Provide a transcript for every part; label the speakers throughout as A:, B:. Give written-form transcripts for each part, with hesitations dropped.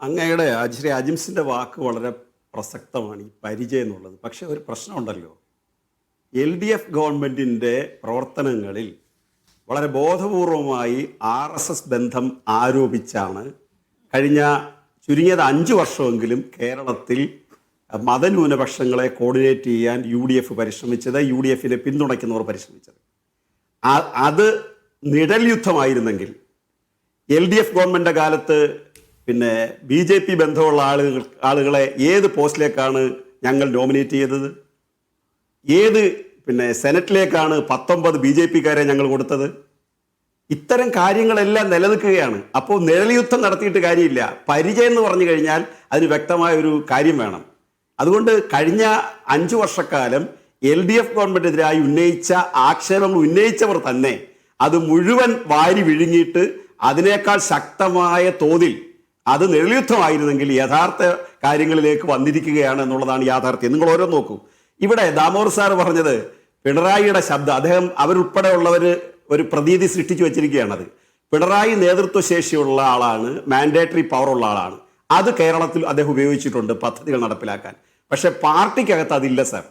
A: അങ്ങയുടെ ശ്രീ അജിംസിൻ്റെ വാക്ക് വളരെ പ്രസക്തമാണ്, ഈ പരിചയം എന്നുള്ളത്. പക്ഷേ ഒരു പ്രശ്നമുണ്ടല്ലോ, എൽ ഡി എഫ് ഗവൺമെൻറ്റിൻ്റെ പ്രവർത്തനങ്ങളിൽ വളരെ ബോധപൂർവമായി RSS ബന്ധം ആരോപിച്ചാണ് കഴിഞ്ഞ ചുരുങ്ങിയത് 5 വർഷമെങ്കിലും കേരളത്തിൽ മതന്യൂനപക്ഷങ്ങളെ കോർഡിനേറ്റ് ചെയ്യാൻ UDF പരിശ്രമിച്ചത്, UDF പിന്തുണയ്ക്കുന്നവർ പരിശ്രമിച്ചത്. അത് നിഴൽ യുദ്ധമായിരുന്നെങ്കിൽ LDF ഗവൺമെൻറ് കാലത്ത് പിന്നെ BJP ബന്ധമുള്ള ആളുകളെ ഏത് പോസ്റ്റിലേക്കാണ് ഞങ്ങൾ നോമിനേറ്റ് ചെയ്തത്? ഏത് സെനറ്റിലേക്കാണ് 19 BJPക്കാരെ ഞങ്ങൾ കൊടുത്തത്? ഇത്തരം കാര്യങ്ങളെല്ലാം നിലനിൽക്കുകയാണ്. അപ്പോൾ നിഴൽയുദ്ധം നടത്തിയിട്ട് കാര്യമില്ല. പരിചയം എന്ന് പറഞ്ഞു കഴിഞ്ഞാൽ അതിന് വ്യക്തമായ ഒരു കാര്യം വേണം. അതുകൊണ്ട് കഴിഞ്ഞ 5 വർഷക്കാലം LDF ഗവൺമെൻറ്റിനെതിരായി ഉന്നയിച്ച ആക്ഷേപങ്ങൾ ഉന്നയിച്ചവർ തന്നെ അത് മുഴുവൻ വാരി വിഴുങ്ങിയിട്ട് അതിനേക്കാൾ ശക്തമായ തോതിൽ അത് നിഴൽയുദ്ധമായിരുന്നെങ്കിൽ യഥാർത്ഥ കാര്യങ്ങളിലേക്ക് വന്നിരിക്കുകയാണ് എന്നുള്ളതാണ് യാഥാർത്ഥ്യം. നിങ്ങൾ ഓരോ നോക്കൂ. ഇവിടെ ദാമോദർ സാർ പറഞ്ഞത് പിണറായിയുടെ ശബ്ദം, അദ്ദേഹം അവരുൾപ്പെടെയുള്ളവർ ഒരു പ്രതീതി സൃഷ്ടിച്ചു വെച്ചിരിക്കുകയാണത്. പിണറായി നേതൃത്വ ശേഷിയുള്ള ആളാണ്, മാൻഡേറ്ററി പവറുള്ള ആളാണ്. അത് കേരളത്തിൽ അദ്ദേഹം ഉപയോഗിച്ചിട്ടുണ്ട് പദ്ധതികൾ നടപ്പിലാക്കാൻ. പക്ഷെ പാർട്ടിക്കകത്ത് അതില്ല സാർ.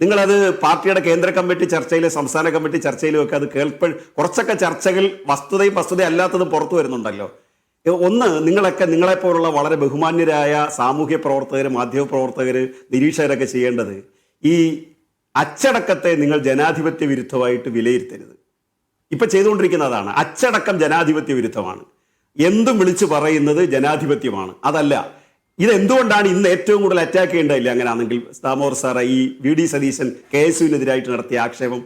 A: നിങ്ങളത് പാർട്ടിയുടെ കേന്ദ്ര കമ്മിറ്റി ചർച്ചയിലും സംസ്ഥാന കമ്മിറ്റി ചർച്ചയിലും ഒക്കെ അത് കുറച്ചൊക്കെ ചർച്ചകൾ വസ്തുതയും അല്ലാത്തതും പുറത്തു വരുന്നുണ്ടല്ലോ. ഒന്ന്, നിങ്ങളെപ്പോലുള്ള വളരെ ബഹുമാന്യരായ സാമൂഹ്യ പ്രവർത്തകർ, മാധ്യമ പ്രവർത്തകർ, നിരീക്ഷകരൊക്കെ ചെയ്യേണ്ടത് ഈ അച്ചടക്കത്തെ നിങ്ങൾ ജനാധിപത്യ വിരുദ്ധമായിട്ട് വിലയിരുത്തരുത്. ഇപ്പം ചെയ്തുകൊണ്ടിരിക്കുന്നതാണ്. അച്ചടക്കം ജനാധിപത്യ വിരുദ്ധമാണ്. എന്തും വിളിച്ചു പറയുന്നത് ജനാധിപത്യമാണ്. അതല്ല. ഇതെന്തുകൊണ്ടാണ് ഇന്ന് ഏറ്റവും കൂടുതൽ അറ്റാക്ക് ചെയ്യേണ്ടതില്ല? അങ്ങനെയാണെങ്കിൽ ദാമോദർ സാറേ, ഈ VD സതീശൻ KSUവിനെതിരായിട്ട് നടത്തിയ ആക്ഷേപം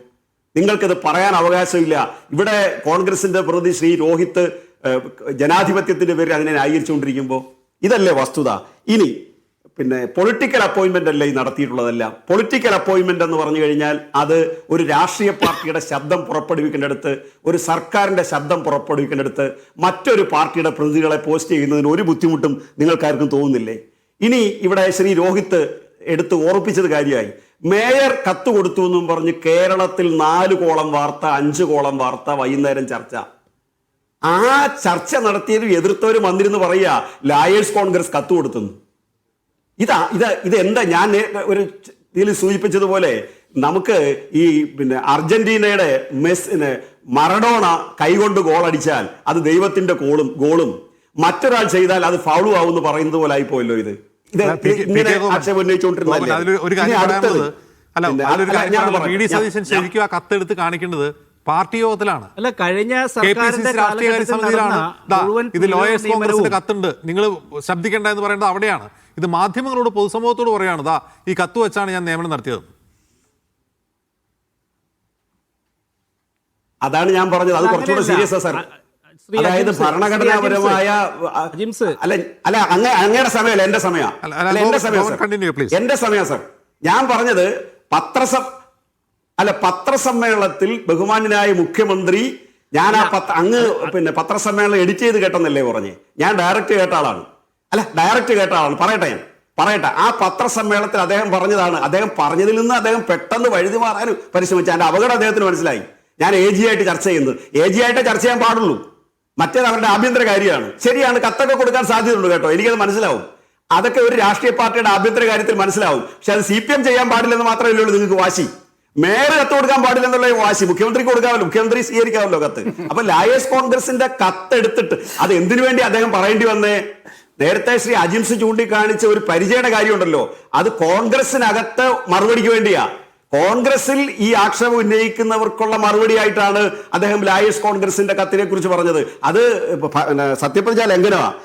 A: നിങ്ങൾക്കത് പറയാൻ അവകാശമില്ല. ഇവിടെ കോൺഗ്രസിന്റെ പ്രതി ശ്രീ രോഹിത് ജനാധിപത്യത്തിന്റെ പേരിൽ അതിനെ ന്യായീകരിച്ചുകൊണ്ടിരിക്കുമ്പോൾ ഇതല്ലേ വസ്തുത? ഇനി പൊളിറ്റിക്കൽ അപ്പോയിന്റ്മെന്റ് അല്ലേ ഈ നടത്തിയിട്ടുള്ളതല്ല. പൊളിറ്റിക്കൽ അപ്പോയിന്റ്മെന്റ് എന്ന് പറഞ്ഞു കഴിഞ്ഞാൽ അത് ഒരു രാഷ്ട്രീയ പാർട്ടിയുടെ ശബ്ദം പുറപ്പെടുവിക്കേണ്ടടുത്ത്, ഒരു സർക്കാരിന്റെ ശബ്ദം പുറപ്പെടുവിക്കേണ്ടടുത്ത് മറ്റൊരു പാർട്ടിയുടെ പ്രതിനിധികളെ പോസ്റ്റ് ചെയ്യുന്നതിന് ഒരു ബുദ്ധിമുട്ടും നിങ്ങൾക്കാർക്കും തോന്നുന്നില്ലേ? ഇനി ഇവിടെ ശ്രീ രോഹിത് എടുത്ത് ഓർപ്പിച്ചത് കാര്യമായി. മേയർ കത്ത് കൊടുത്തു എന്നും പറഞ്ഞ് കേരളത്തിൽ 4 കോളം വാർത്ത, 5 കോളം വാർത്ത, വൈകുന്നേരം ചർച്ച. ആ ചർച്ച നടത്തിയവരും എതിർത്തവരും വന്നിരുന്ന് പറയുക ലായേഴ്സ് കോൺഗ്രസ് കത്ത് കൊടുത്തുന്നു. ഇതെന്താ? ഞാൻ ഒരു ഇതിൽ സൂചിപ്പിച്ചതുപോലെ നമുക്ക് ഈ അർജന്റീനയുടെ മറഡോണ കൈകൊണ്ട് ഗോൾ അടിച്ചാൽ അത് ദൈവത്തിന്റെ ഗോളും മറ്റൊരാൾ ചെയ്താൽ അത് ഫൗളും ആവുമെന്ന് പറയുന്നത് പോലെ ആയിപ്പോയല്ലോ. ഇങ്ങനെ ആക്ഷേപം
B: ഉന്നയിച്ചുകൊണ്ടിരുന്നത് കത്തെടുത്ത് കാണിക്കേണ്ടത് പാർട്ടി യോഗത്തിലാണ്.
C: അല്ല, കഴിഞ്ഞ
B: ഇത് ലോയേഴ്സ് കോൺഗ്രസിന്റെ കത്തുണ്ട്, നിങ്ങൾ ശബ്ദിക്കേണ്ട എന്ന് പറയുന്നത് അവിടെയാണ്. ഇത് മാധ്യമങ്ങളോട്, പൊതുസമൂഹത്തോട് പറയാണ്, ദാ ഈ കത്ത് വെച്ചാണ് ഞാൻ നിയമനം നടത്തിയത്.
A: അതാണ് ഞാൻ പറഞ്ഞത്. അത് കുറച്ചുകൂടെ സീരിയസ് സാർ. അതായത് ഭരണഘടനാപരമായ അല്ല അങ്ങയുടെ സമയമല്ല, എന്റെ സമയം. എന്റെ സമയം സാർ. ഞാൻ പറഞ്ഞത് പത്രസമ്മേളനത്തിൽ ബഹുമാന്യനായ മുഖ്യമന്ത്രി, ഞാൻ അങ്ങ് പത്രസമ്മേളനം എഡിറ്റ് ചെയ്ത് കേട്ടെന്നല്ലേ പറഞ്ഞേ? ഞാൻ ഡയറക്റ്റ് കേട്ട ആളാണ്. പറയട്ടെ. ആ പത്രസമ്മേളനത്തിൽ അദ്ദേഹം പറഞ്ഞതാണ്. അദ്ദേഹം പറഞ്ഞതിൽ നിന്ന് അദ്ദേഹം പെട്ടെന്ന് വഴുതി മാറാനും പരിശ്രമിച്ചു. അതിന്റെ അപകടം അദ്ദേഹത്തിന് മനസ്സിലായി. ഞാൻ AG ആയിട്ട് ചർച്ച ചെയ്യുന്നത്, AG ആയിട്ട് ചർച്ച ചെയ്യാൻ പാടുള്ളൂ. മറ്റേത് അവരുടെ ആഭ്യന്തര കാര്യമാണ്. ശരിയാണ്, കത്തൊക്കെ കൊടുക്കാൻ സാധ്യതയുണ്ട് കേട്ടോ, എനിക്കത് മനസ്സിലാവും. അതൊക്കെ ഒരു രാഷ്ട്രീയ പാർട്ടിയുടെ ആഭ്യന്തര കാര്യത്തിൽ മനസ്സിലാവും. പക്ഷെ അത് CPM ചെയ്യാൻ പാടില്ലെന്ന് മാത്രമേ ഉള്ളൂ നിങ്ങൾക്ക് വാശി. മേയർ കത്ത് കൊടുക്കാൻ പാടില്ലെന്നുള്ള വാശി മുഖ്യമന്ത്രിക്ക് കൊടുക്കാമല്ലോ, മുഖ്യമന്ത്രി സ്വീകരിക്കാമല്ലോ കത്ത്. അപ്പൊ ലായേഴ്സ് കോൺഗ്രസിന്റെ കത്തെടുത്തിട്ട് അത് എന്തിനു വേണ്ടി അദ്ദേഹം പറയേണ്ടി വന്നേ? നേരത്തെ ശ്രീ അജിംസ് ചൂണ്ടിക്കാണിച്ച ഒരു പരിചയയുടെ കാര്യമുണ്ടല്ലോ, അത് കോൺഗ്രസിനകത്ത് മറുപടിക്ക് വേണ്ടിയാ. കോൺഗ്രസിൽ ഈ ആക്ഷേപം ഉന്നയിക്കുന്നവർക്കുള്ള മറുപടി ആയിട്ടാണ് അദ്ദേഹം ലായേഴ്സ് കോൺഗ്രസിന്റെ കത്തിനെ കുറിച്ച് പറഞ്ഞത്. അത് സത്യപ്രതിജ്ഞാ ലംഘനമാണ്.